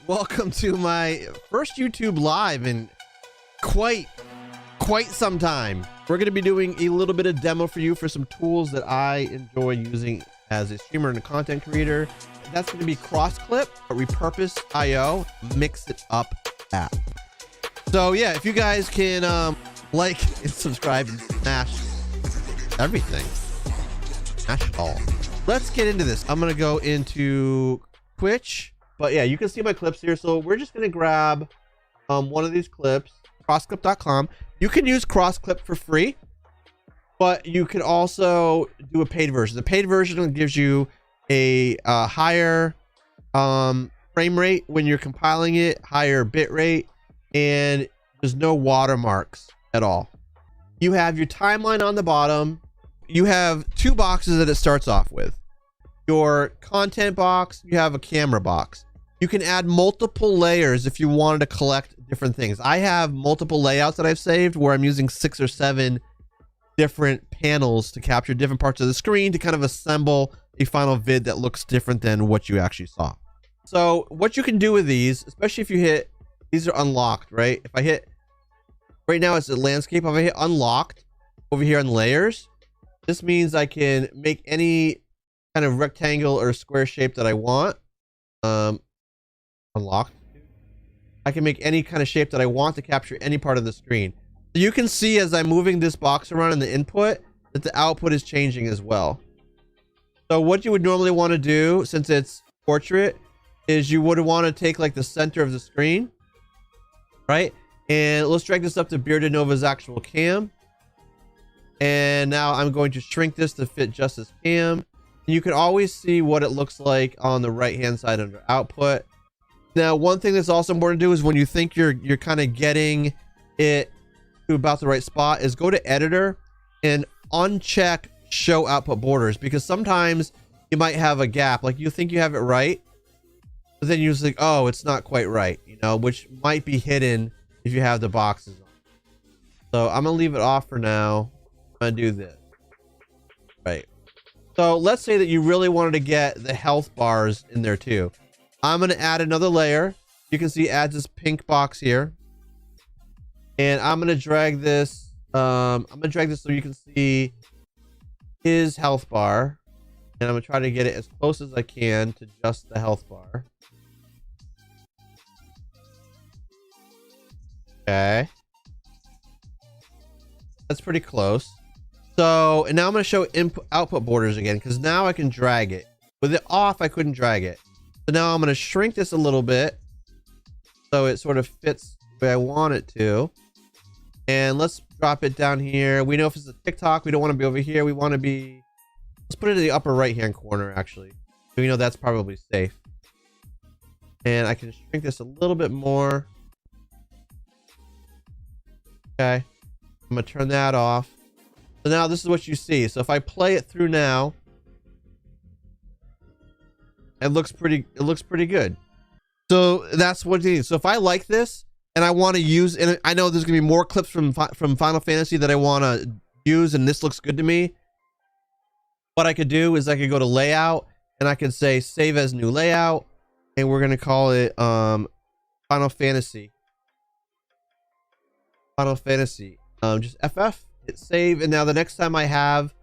welcome to my first YouTube live in quite some time. We're going to be doing a little bit of demo for you for some tools that I enjoy using as a streamer and a content creator. That's going to be crossclip, Repurpose IO, mix it up app. So yeah, if you guys can like and subscribe and smash everything, smash it all. Let's get into this. I'm going to go into Twitch, but yeah, you can see my clips here. So we're just going to grab one of these clips, crossclip.com. You can use crossclip for free, but you can also do a paid version. The paid version gives you a higher frame rate when you're compiling it, higher bit rate, and there's no watermarks at all. You have your timeline on the bottom. You have two boxes that it starts off with. Your content box, you have a camera box. You can add multiple layers if you wanted to collect different things. I have multiple layouts that I've saved where I'm using 6 or 7 different panels to capture different parts of the screen to kind of assemble a final vid that looks different than what you actually saw. So what you can do with these, especially if you hit, these are unlocked, right? If I hit, right now it's a landscape. If I hit unlocked over here on layers, this means I can make any kind of rectangle or square shape that I want. Unlocked. I can make any kind of shape that I want to capture any part of the screen. So you can see as I'm moving this box around in the input that the output is changing as well. So what you would normally want to do, since it's portrait, is you would want to take like the center of the screen, right? And let's drag this up to Bearded Nova's actual cam. And now I'm going to shrink this to fit just as cam. And you can always see what it looks like on the right hand side under output. Now, one thing that's also important to do is when you think you're kind of getting it to about the right spot is go to editor and uncheck show output borders, because sometimes you might have a gap, like you think you have it right, but then you just think, oh, it's not quite right, you know, which might be hidden if you have the boxes on. So I'm gonna leave it off for now. I'm gonna do this. Right. So let's say that you really wanted to get the health bars in there too. I'm going to add another layer. You can see it adds this pink box here. And I'm going to drag this. I'm going to drag this so you can see his health bar. And I'm going to try to get it as close as I can to just the health bar. Okay. That's pretty close. So, and now I'm going to show input output borders again, because now I can drag it. With it off, I couldn't drag it. So now I'm going to shrink this a little bit so it sort of fits the way I want it to. And let's drop it down here. We know if it's a TikTok, we don't want to be over here. We want to be, let's put it in the upper right hand corner actually. So we know that's probably safe. And I can shrink this a little bit more. Okay. I'm going to turn that off. So now this is what you see. So if I play it through now, it looks pretty good. So that's what it is. So if I like this and I want to use, and I know there's gonna be more clips from Final Fantasy that I want to use, and this looks good to me, what I could do is I could go to layout and I could say save as new layout, and we're gonna call it Final Fantasy. Just FF, hit save, and now the next time I have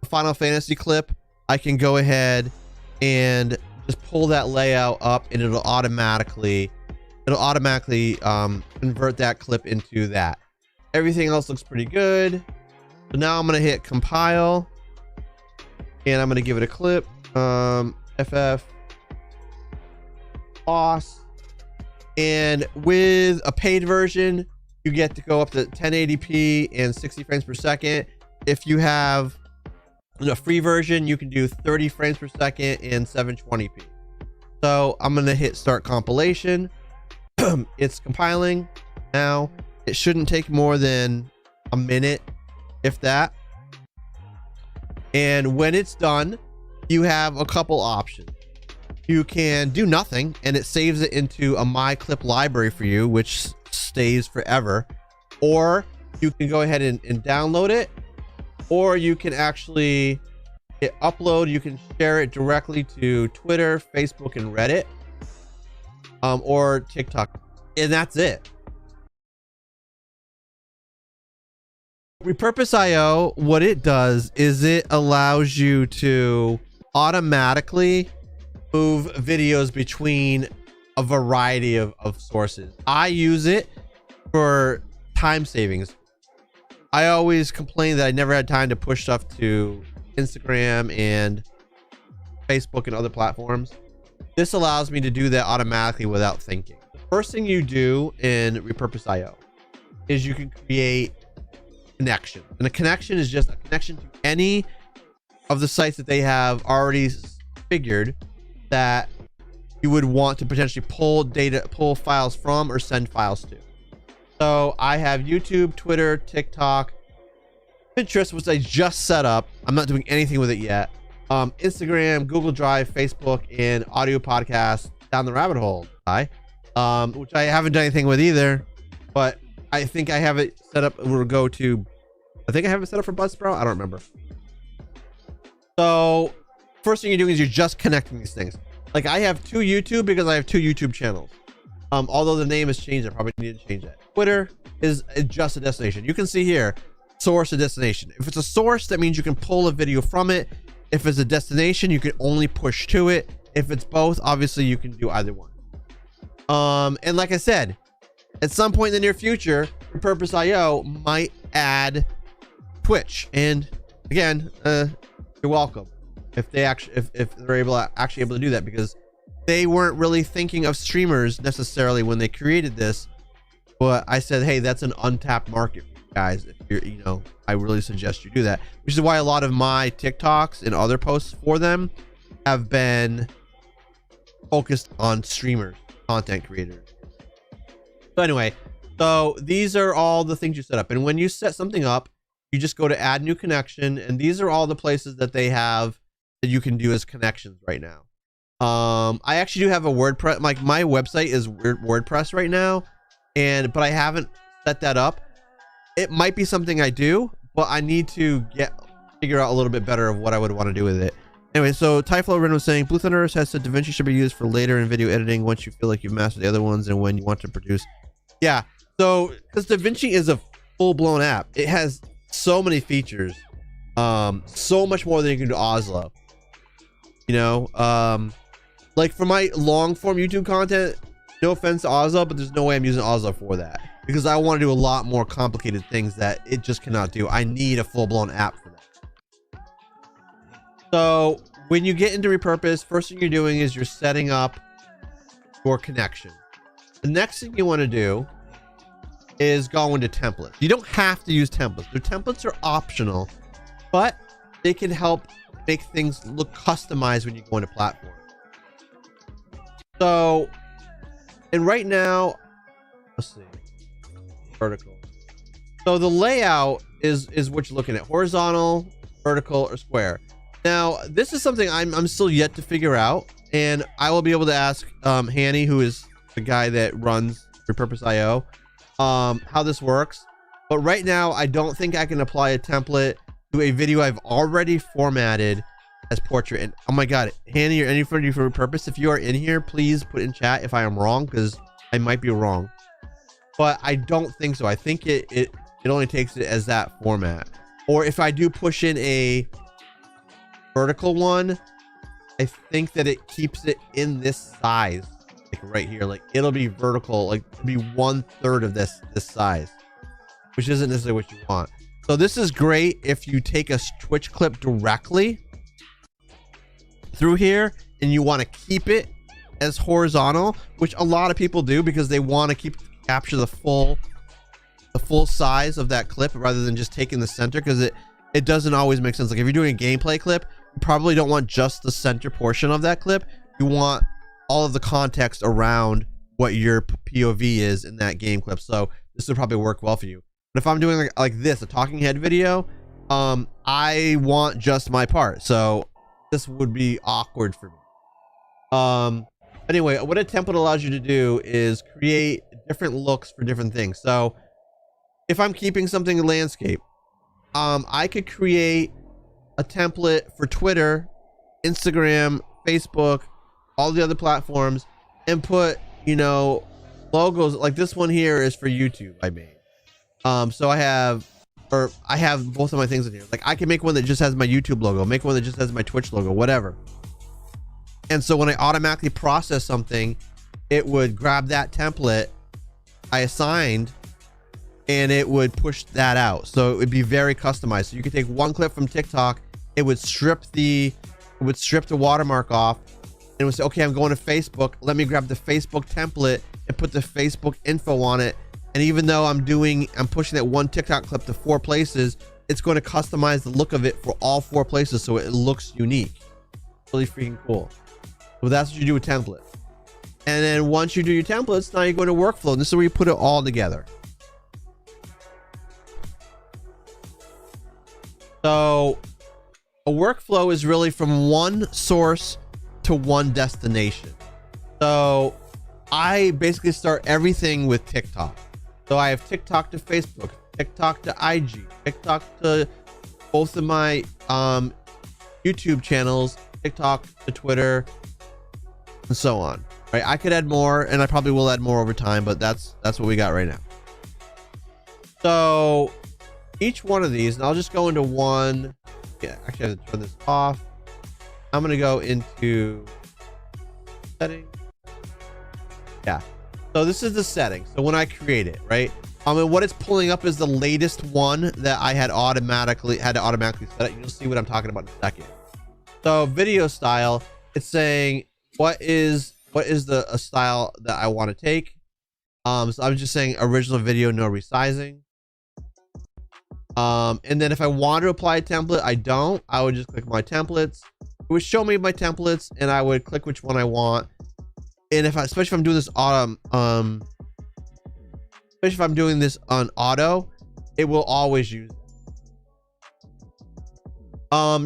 a Final Fantasy clip, I can go ahead and just pull that layout up, and it'll automatically convert that clip into that. Everything else looks pretty good. So now I'm gonna hit compile, and I'm gonna give it a clip. FF boss, and with a paid version, you get to go up to 1080p and 60 frames per second. If you have a free version, you can do 30 frames per second and 720p. So I'm going to hit start compilation. It's compiling now. It shouldn't take more than a minute, if that. And when it's done, you have a couple options. You can do nothing, and it saves it into a my clip library for you, which stays forever. Or you can go ahead and download it, or you can actually hit upload. You can share it directly to Twitter, Facebook, and Reddit. or TikTok, and that's it. Repurpose IO, what it does is it allows you to automatically move videos between a variety of sources. I use it for time savings. I always complain that I never had time to push stuff to Instagram and Facebook and other platforms. This allows me to do that automatically without thinking. The first thing you do in Repurpose IO is you can create connection, and a connection is just a connection to any of the sites that they have already figured that you would want to potentially pull files from or send files to. So I have YouTube, Twitter, TikTok, Pinterest, which I just set up. I'm not doing anything with it yet. Instagram, Google Drive, Facebook, and audio podcasts down the rabbit hole. Which I haven't done anything with either, but I think I have it set up. We'll go to, I think I have it set up for Buzzsprout. I don't remember. So first thing you're doing is you're just connecting these things. Like I have 2 YouTube because I have 2 YouTube channels. Although the name has changed, I probably need to change that. Twitter is just a destination. You can see here, source, a destination. If it's a source, that means you can pull a video from it. If it's a destination, you can only push to it. If it's both, obviously you can do either one. And like I said, at some point in the near future, Repurpose IO might add Twitch. And again, you're welcome if they actually, if they're actually able to do that, because they weren't really thinking of streamers necessarily when they created this. But I said, hey, that's an untapped market, guys. If you're, you know, I really suggest you do that, which is why a lot of my TikToks and other posts for them have been focused on streamers, content creators. So anyway, so these are all the things you set up, and when you set something up, you just go to add new connection, and these are all the places that they have that you can do as connections right now. I actually do have a WordPress, like my website is WordPress right now, but I haven't set that up. It might be something I do, but I need to figure out a little bit better of what I would want to do with it. Anyway, so Tyflow Ren was saying Blue Thunder has said DaVinci should be used for later in video editing once you feel like you've mastered the other ones and when you want to produce. Yeah, so because DaVinci is a full-blown app, it has so many features, so much more than you can do Oslo. You know, like for my long-form YouTube content, no offense to Oslo, but there's no way I'm using Oslo for that, because I want to do a lot more complicated things that it just cannot do. I need a full-blown app for that. So when you get into Repurpose, first thing you're doing is you're setting up your connection. The next thing you want to do is go into templates. You don't have to use templates. The templates are optional, but they can help make things look customized when you go into platform. So, and right now, let's see, vertical. So the layout is what you're looking at: horizontal, vertical, or square. Now, this is something I'm still yet to figure out, and I will be able to ask Hanny, who is the guy that runs Repurpose IO, how this works. But right now, I don't think I can apply a template to a video I've already formatted as portrait. And oh my god, Hanny or anybody for Repurpose, if you are in here, please put in chat if I am wrong, because I might be wrong. But I don't think so. I think it only takes it as that format. Or if I do push in a vertical one, I think that it keeps it in this size, like right here. Like it'll be vertical, like it'll be 1/3 of this size, which isn't necessarily what you want. So this is great if you take a Twitch clip directly through here and you want to keep it as horizontal, which a lot of people do because they want to capture the full size of that clip rather than just taking the center, because it doesn't always make sense. Like if you're doing a gameplay clip, you probably don't want just the center portion of that clip. You want all of the context around what your POV is in that game clip. So this would probably work well for you. But if I'm doing like this, a talking head video, I want just my part. So this would be awkward for me. Anyway, what a template allows you to do is create different looks for different things. So if I'm keeping something in landscape, I could create a template for Twitter, Instagram, Facebook, all the other platforms, and put you know, logos like this one here is for YouTube I made. So I have both of my things in here. Like I can make one that just has my YouTube logo, make one that just has my Twitch logo, whatever. And so when I automatically process something, it would grab that template I assigned and it would push that out. So it would be very customized. So you could take one clip from TikTok, it would strip the watermark off, and it would say, okay, I'm going to Facebook. Let me grab the Facebook template and put the Facebook info on it. And even though I'm pushing that one TikTok clip to 4 places, it's going to customize the look of it for all 4 places so it looks unique. Really freaking cool. So that's what you do with templates. And then once you do your templates, now you go to workflow, and this is where you put it all together. So a workflow is really from one source to one destination. So I basically start everything with TikTok. So I have TikTok to Facebook, TikTok to IG, TikTok to both of my YouTube channels, TikTok to Twitter, and so on. Right? I could add more, and I probably will add more over time, but that's what we got right now. So each one of these, and I'll just go into one. Yeah, actually I have to turn this off. I'm gonna go into settings. Yeah. So this is the setting. So when I create it, right? And what it's pulling up is the latest one that I had to automatically set it. You'll see what I'm talking about in a second. So video style, it's saying what is the style that I want to take. So I'm just saying original video, no resizing. And then if I want to apply a template, I would just click my templates. It would show me my templates, and I would click which one I want. And especially if I'm doing this especially if I'm doing this on auto, it will always use it.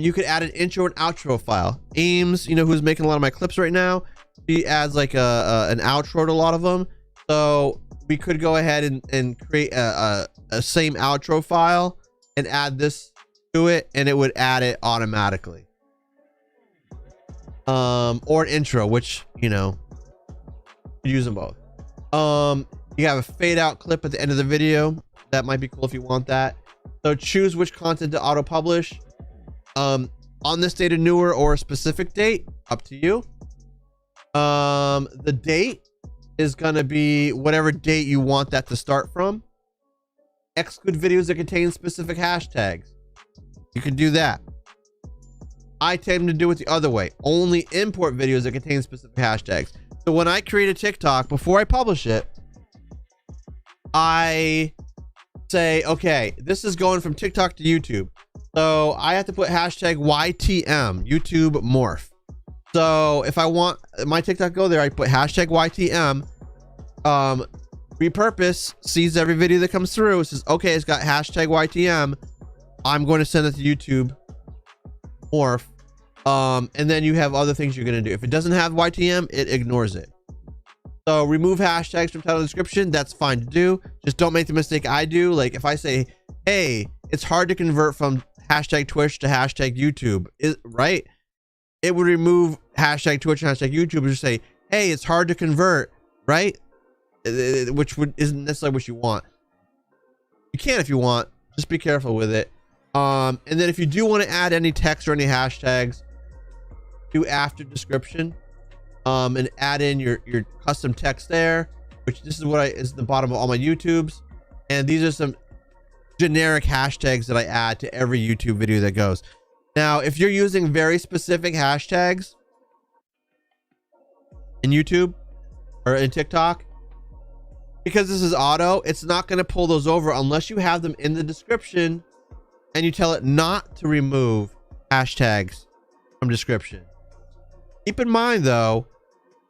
You could add an intro and outro file. Ames, who's making a lot of my clips right now, he adds like an outro to a lot of them. So we could go ahead and create a same outro file and add this to it, and it would add it automatically. Or an intro, which use them both. You have a fade out clip at the end of the video. That might be cool if you want that. So choose which content to auto publish. On this date or newer, or a specific date, up to you. The date is gonna be whatever date you want that to start from. Exclude videos that contain specific hashtags. You can do that. I tend to do it the other way. Only import videos that contain specific hashtags. So when I create a TikTok, before I publish it, I say, okay, this is going from TikTok to YouTube. So I have to put hashtag YTM, YouTube morph. So if I want my TikTok go there, I put hashtag YTM. Repurpose sees every video that comes through. It says, okay, it's got hashtag YTM. I'm going to send it to YouTube morph. And then you have other things you're going to do. If it doesn't have YTM, it ignores it. So remove hashtags from title and description. That's fine to do. Just don't make the mistake I do. Like if I say, hey, it's hard to convert from hashtag Twitch to hashtag YouTube, right? It would remove hashtag Twitch and hashtag YouTube and just say, hey, it's hard to convert, right? Which isn't necessarily what you want. You can if you want. Just be careful with it. And then if you do want to add any text or any hashtags, do after description, and add in your custom text there, which this is what is the bottom of all my YouTubes. And these are some generic hashtags that I add to every YouTube video that goes. Now, if you're using very specific hashtags in YouTube or in TikTok, because this is auto, it's not going to pull those over unless you have them in the description and you tell it not to remove hashtags from description. Keep in mind though,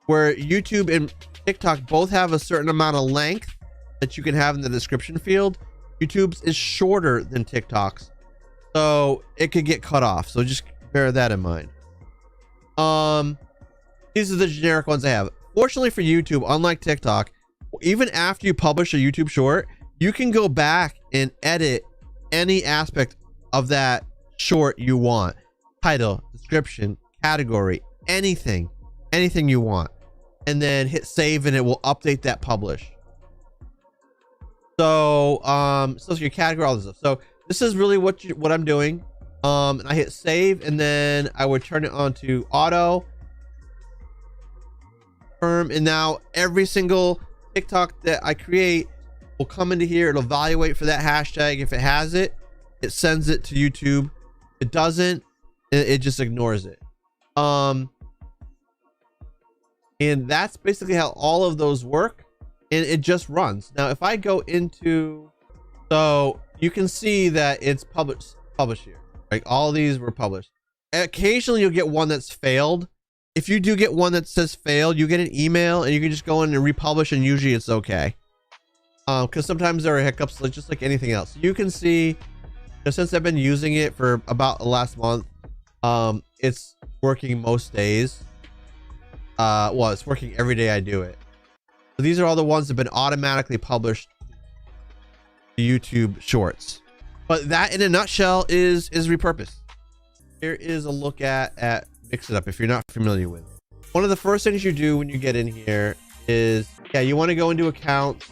where YouTube and TikTok both have a certain amount of length that you can have in the description field, YouTube's is shorter than TikTok's, so it could get cut off. So just bear that in mind. These are the generic ones I have. Fortunately for YouTube, unlike TikTok, even after you publish a YouTube short, you can go back and edit any aspect of that short you want. Title, description, category, anything you want. and then hit save, and it will update that publish. So so your category, all this stuff. So this is really what I'm doing. And I hit save, and then I would turn it on to auto confirm, and now every single TikTok that I create will come into here. It'll evaluate for that hashtag. If it has it, it sends it to YouTube. If it doesn't, it just ignores it. And that's basically how all of those work, and it just runs. Now if I go into, so you can see that it's published here. Like all these were published. Occasionally you'll get one that's failed. If you do get one that says failed, you get an email, and you can just go in and republish, and usually it's okay. Because sometimes there are hiccups, like just like anything else. You can see, you know, since I've been using it for about the last month, it's working most days. Well, it's working every day I do it. So these are all the ones that have been automatically published to YouTube Shorts. But that in a nutshell is Repurpose. Here is a look at Mix It Up if you're not familiar with it. One of the first things you do when you get in here is, yeah, you want to go into accounts,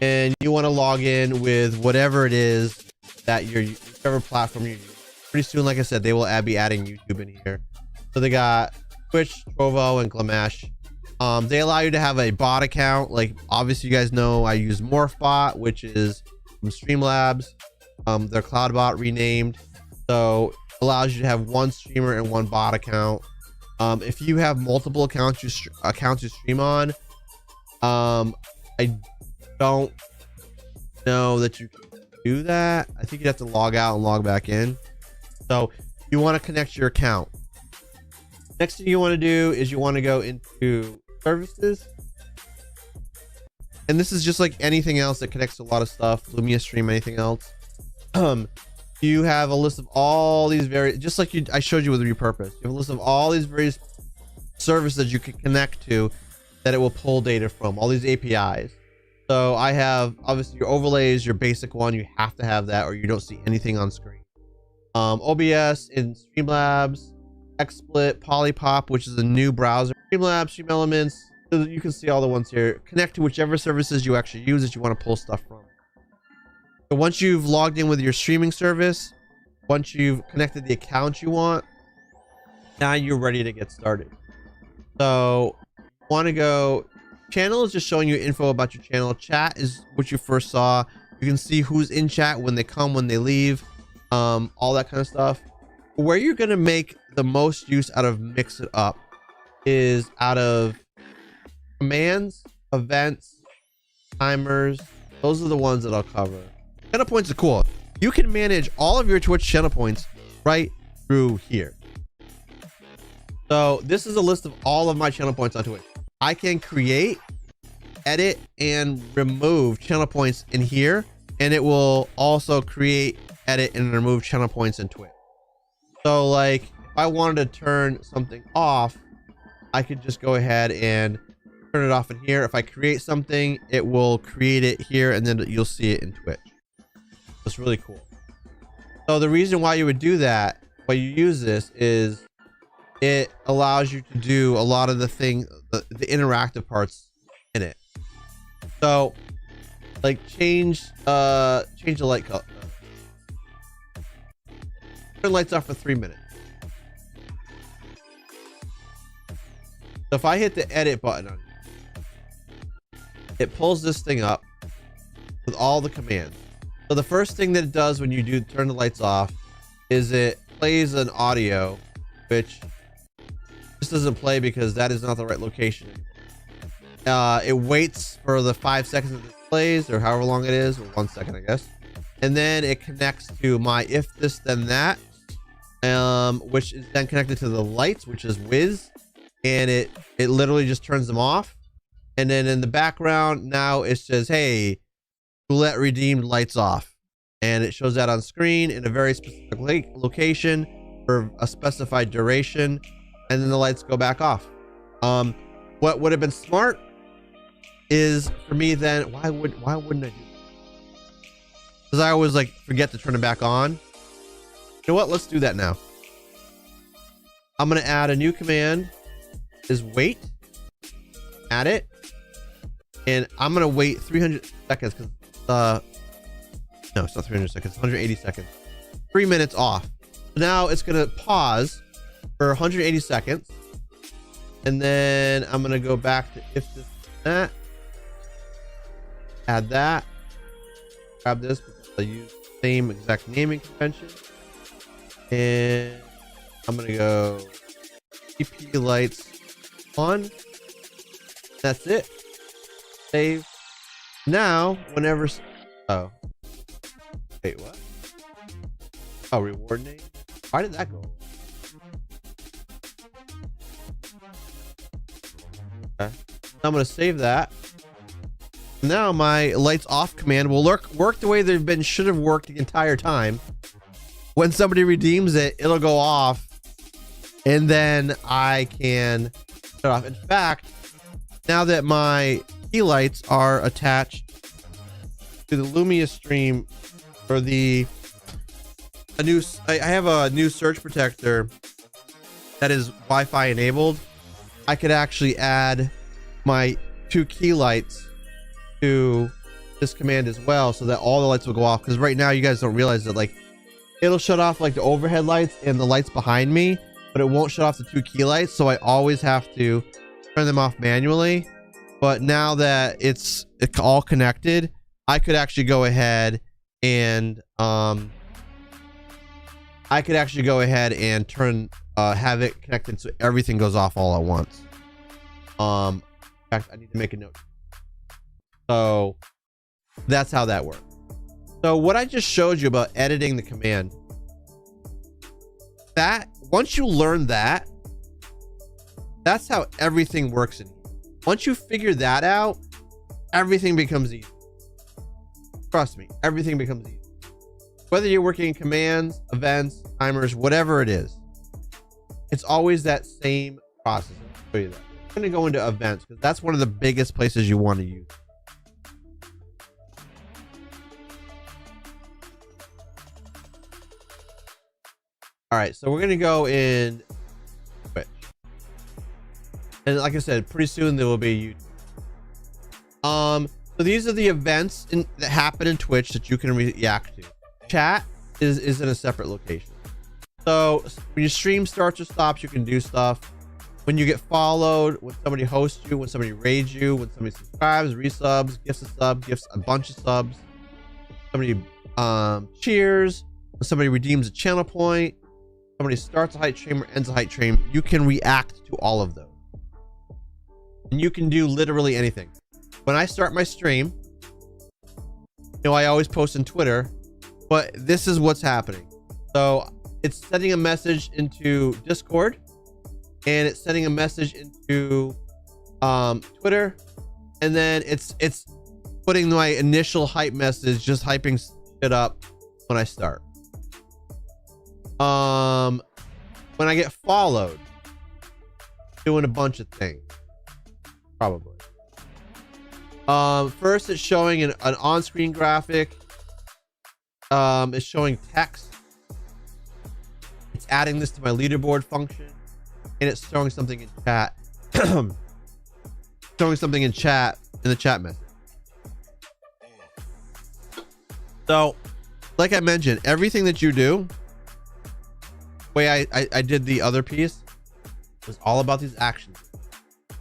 and you want to log in with whatever it is that whichever platform you use. Pretty soon, like I said, they will be adding YouTube in here. So they got Twitch, Trovo, and Glamesh. They allow you to have a bot account. Like obviously you guys know I use MorphBot, which is from Streamlabs. Their cloud bot renamed, so allows you to have one streamer and one bot account. If you have multiple accounts you stream on, I don't know that you can do that. I think you have to log out and log back in. So you want to connect your account. Next thing you want to do is you want to go into services, and this is just like anything else that connects to a lot of stuff. Lumia Stream, anything else. You have a list of all these various, just like I showed you with Repurpose. You have a list of all these various services that you can connect to that it will pull data from, all these APIs. So I have obviously your overlays, your basic one. You have to have that or you don't see anything on screen. OBS in Streamlabs, XSplit, Polypop, which is a new browser. Streamlabs, Stream Elements. So you can see all the ones here. Connect to whichever services you actually use that you want to pull stuff from. So once you've logged in with your streaming service, once you've connected the account you want, now you're ready to get started. So you want to go, channel is just showing you info about your channel. Chat is what you first saw. You can see who's in chat, when they come, when they leave, all that kind of stuff. Where you're going to make the most use out of Mix It Up is out of commands, events, timers. Those are the ones that I'll cover. Channel points are cool. You can manage all of your Twitch channel points right through here. So this is a list of all of my channel points on Twitch. I can create, edit, and remove channel points in here, and it will also create, edit, and remove channel points in Twitch. So like if I wanted to turn something off, I could just go ahead and turn it off in here. If I create something, it will create it here, and then you'll see it in Twitch. It's really cool. So the reason why you would do that, why you use this, is it allows you to do a lot of the interactive parts in it. So like change the light color, turn lights off for 3 minutes. So if I hit the edit button on it, it pulls this thing up with all the commands. So the first thing that it does when you do turn the lights off is it plays an audio, which just doesn't play because that is not the right location. It waits for the 5 seconds that it plays, or however long it is, or 1 second, I guess. And then it connects to my if this then that, which is then connected to the lights, which is Wiz, and it literally just turns them off. And then in the background now it says, hey, roulette redeemed, lights off, and it shows that on screen in a very specific location for a specified duration, and then the lights go back off. What would have been smart is for me then, why wouldn't I do that? Because I always like forget to turn it back on. You know what, let's do that now. I'm going to add a new command, is wait. add it, and I'm gonna wait 300 seconds because no, it's not 300 seconds, 180 seconds, 3 minutes off. Now it's gonna pause for 180 seconds, and then I'm gonna go back to if this that, add that, grab this because I use the same exact naming convention, and I'm gonna go EP lights on. That's it. Save. Now, whenever, oh, wait, what? Oh, reward name. Why did that go? Okay. I'm gonna save that. Now my lights off command will work the way they've should have worked the entire time. When somebody redeems it, it'll go off, and then I can shut off. In fact, now that my key lights are attached to the Lumia stream, or I have a new surge protector that is Wi-Fi enabled. I could actually add my 2 key lights to this command as well, so that all the lights will go off. Because right now you guys don't realize that, like, it'll shut off like the overhead lights and the lights behind me, but it won't shut off the 2 key lights, so I always have to turn them off manually. But now that it's all connected, I could actually go ahead and turn have it connected so everything goes off all at once. In fact, I need to make a note. So that's how that works. So what I just showed you about editing the command, that once you learn that, that's how everything works in here. Once you figure that out, everything becomes easy. Trust me, everything becomes easy. Whether you're working in commands, events, timers, whatever it is, it's always that same process. I'll show you that. I'm going to go into events because that's one of the biggest places you want to use. All right, so we're going to go in Twitch. And like I said, pretty soon there will be YouTube. So these are the events that happen in Twitch that you can react to. Chat is in a separate location. So when your stream starts or stops, you can do stuff. When you get followed, when somebody hosts you, when somebody raids you, when somebody subscribes, resubs, gifts a sub, gifts a bunch of subs, somebody cheers, when somebody redeems a channel point, somebody starts a hype stream or ends a hype stream, you can react to all of those. And you can do literally anything. When I start my stream, you know, I always post in Twitter, but this is what's happening. So it's sending a message into Discord, and it's sending a message into Twitter, and then it's putting my initial hype message, just hyping shit up when I start. When I get followed, doing a bunch of things, probably. First it's showing an on-screen graphic. It's showing text. It's adding this to my leaderboard function, and it's showing something in chat. Showing something in chat, in the chat message. So, like I mentioned, everything that you do, the way I did the other piece, was all about these actions.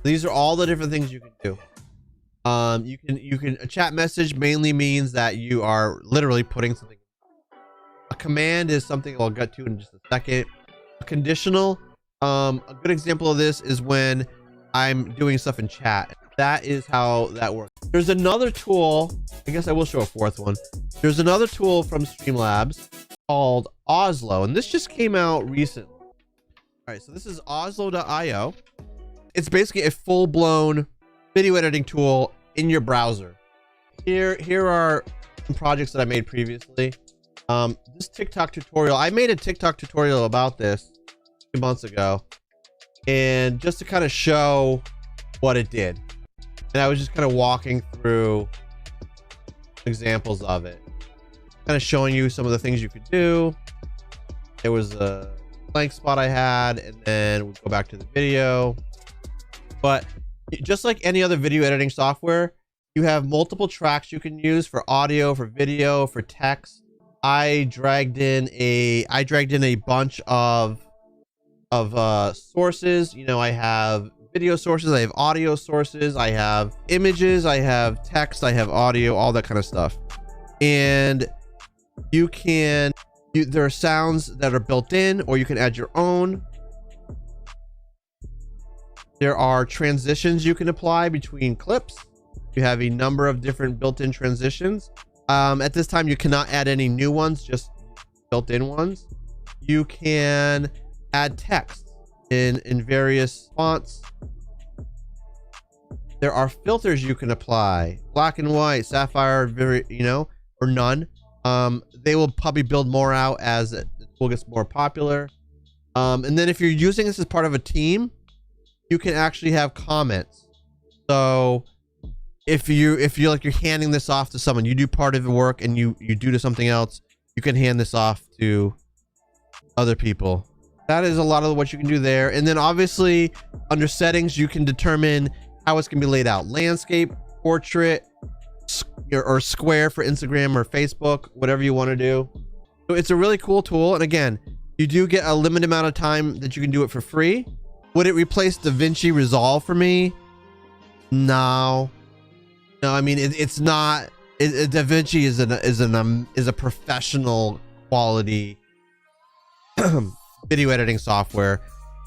These are all the different things you can do. A chat message mainly means that you are literally putting something. A command is something I'll get to in just a second. A conditional, a good example of this is when I'm doing stuff in chat. That is how that works. There's another tool, I guess I will show a fourth one. There's another tool from Streamlabs called Oslo, and this just came out recently. All right, so this is Oslo.io. It's basically a full-blown video editing tool in your browser. Here are some projects that I made previously. This TikTok tutorial, I made a TikTok tutorial about this 2 months ago, and just to kind of show what it did. And I was just kind of walking through examples of it, kind of showing you some of the things you could do. There was a blank spot I had, and then we'll go back to the video. But just like any other video editing software, you have multiple tracks you can use for audio, for video, for text. I dragged in a bunch of sources. You know, I have video sources, I have audio sources, I have images, I have text, I have audio, all that kind of stuff. And there are sounds that are built in, or you can add your own. There are transitions you can apply between clips. You have a number of different built-in transitions. At this time, you cannot add any new ones, just built-in ones. You can add text in various fonts. There are filters you can apply, black and white, sapphire, or none. They will probably build more out as the tool gets more popular. And then if you're using this as part of a team, you can actually have comments. So if you're handing this off to someone, you do part of the work and you do to something else, you can hand this off to other people. That is a lot of what you can do there. And then obviously under settings, you can determine how it's going to be laid out: landscape, portrait, or square for Instagram or Facebook, whatever you want to do. So it's a really cool tool. And again, you do get a limited amount of time that you can do it for free. Would it replace DaVinci Resolve for me? No. I mean, it's not. DaVinci is a professional quality video editing software.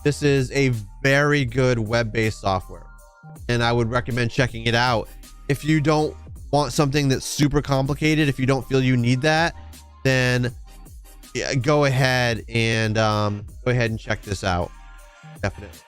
This is a very good web-based software, and I would recommend checking it out. If you don't want something that's super complicated, if you don't feel you need that, then yeah, go ahead and check this out. Definitely.